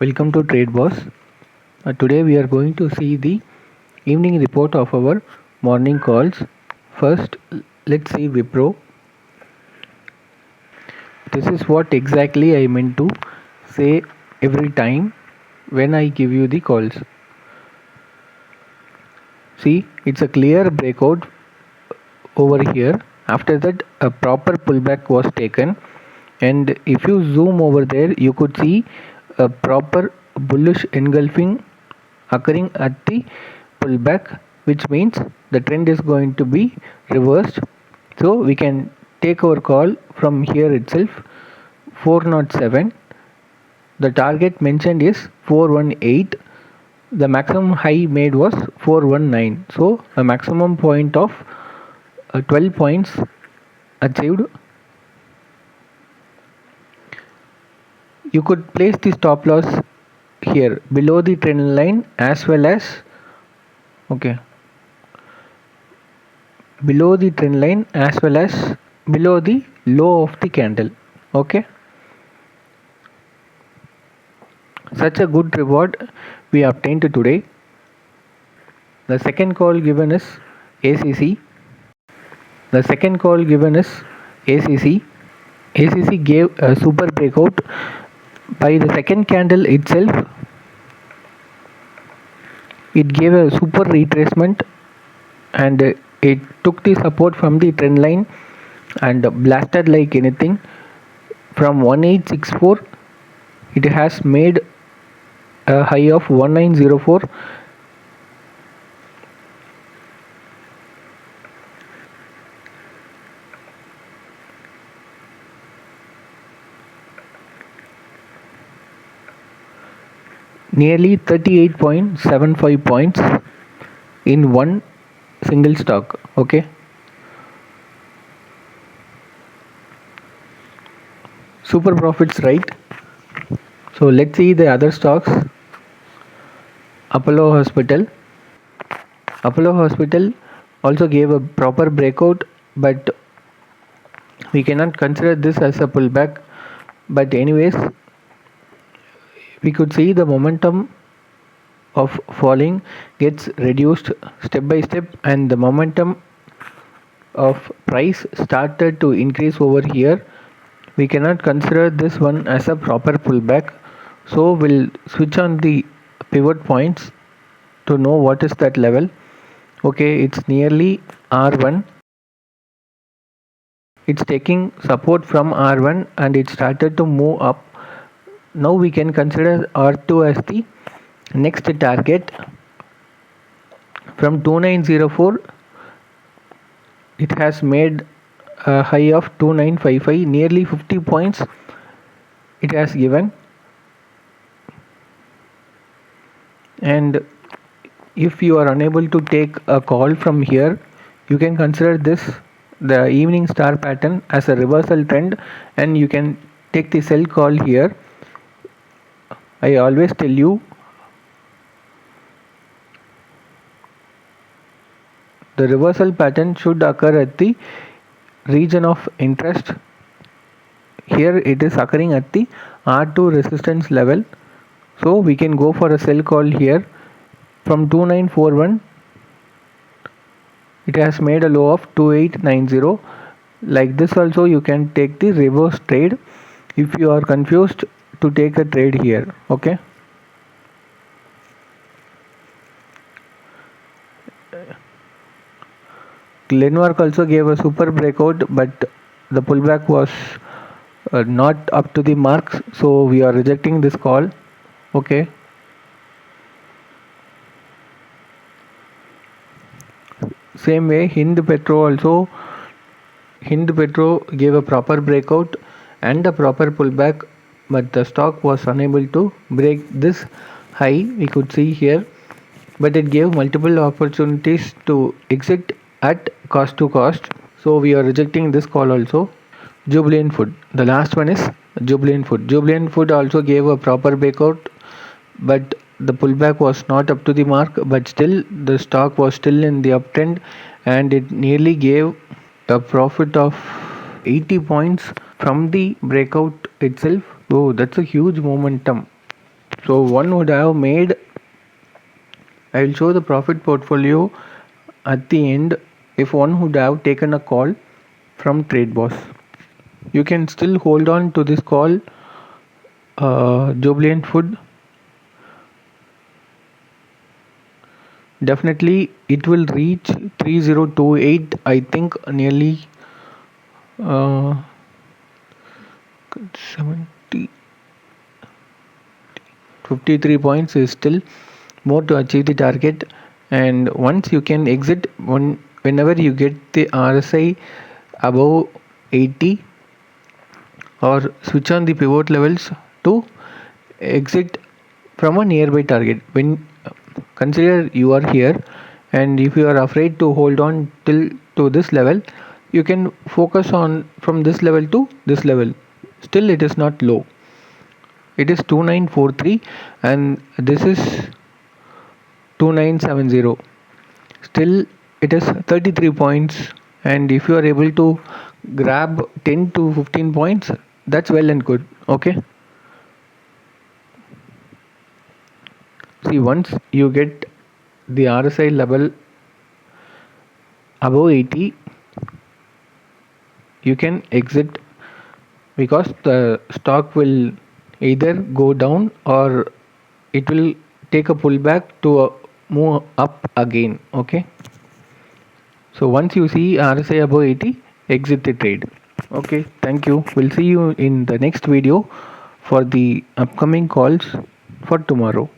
Welcome to Trade Boss. Today we are going to see the evening report of our morning calls. First, let's see Wipro. This is what exactly I meant to say every time when I give you the calls. See, it's a clear breakout over here. After that, a proper pullback was taken, and if you zoom over there, you could see a proper bullish engulfing occurring at the pullback, which means the trend is going to be reversed. So we can take our call from here itself. 407, the target mentioned is 418, the maximum high made was 419, so a maximum point of 12 points achieved. You could place the stop loss here below the trend line as well as below the trend line as well as below the low of the candle. Such a good reward we obtained today. The second call given is ACC. ACC gave a super breakout. By the second candle itself, it gave a super retracement and it took the support from the trend line and blasted like anything. From 1864, it has made a high of 1904. Nearly 38.75 points in one single stock. Super profits, right? So let's see the other stocks. Apollo Hospital also gave a proper breakout, but we cannot consider this as a pullback. But anyways, we could see the momentum of falling gets reduced step by step, and the momentum of price started to increase over here. We cannot consider this one as a proper pullback, so we'll switch on the pivot points to know what is that level. It's nearly R1. It's taking support from R1 and it started to move up. Now we can consider R2 as the next target. From 2904, it has made a high of 2955, nearly 50 points it has given. And if you are unable to take a call from here, you can consider this, the evening star pattern, as a reversal trend, and you can take the sell call here. I always tell you, the reversal pattern should occur at the region of interest. Here it is occurring at the R2 resistance level, so we can go for a sell call here. From 2941, it has made a low of 2890. Like this also you can take the reverse trade if you are confused to take a trade here. Glenmark also gave a super breakout, but the pullback was not up to the marks, so we are rejecting this call. Same way, Hind Petro gave a proper breakout and a proper pullback, but the stock was unable to break this high we could see here, but it gave multiple opportunities to exit at cost to cost, so we are rejecting this call also. Jubilant Food, the last one is Jubilant Food also gave a proper breakout, but the pullback was not up to the mark, but still the stock was still in the uptrend and it nearly gave a profit of 80 points from the breakout itself. That's a huge momentum. So one would have made, I will show the profit portfolio at the end if one would have taken a call from TradeBoss. You can still hold on to this call, Jubilant Food. Definitely it will reach 3028, I think nearly 70 53 points is still more to achieve the target. And once you can exit whenever you get the RSI above 80, or switch on the pivot levels to exit from a nearby target. When consider you are here, and if you are afraid to hold on till to this level, you can focus on from this level to this level. Still it is not low, it is 2943 and this is 2970. Still it is 33 points, and if you are able to grab 10 to 15 points, that's well and good. Okay, see, once you get the RSI level above 80, you can exit, because the stock will either go down or it will take a pullback to move up again. Okay, so once you see RSI above 80, exit the trade. Okay, thank you. We'll see you in the next video for the upcoming calls for tomorrow.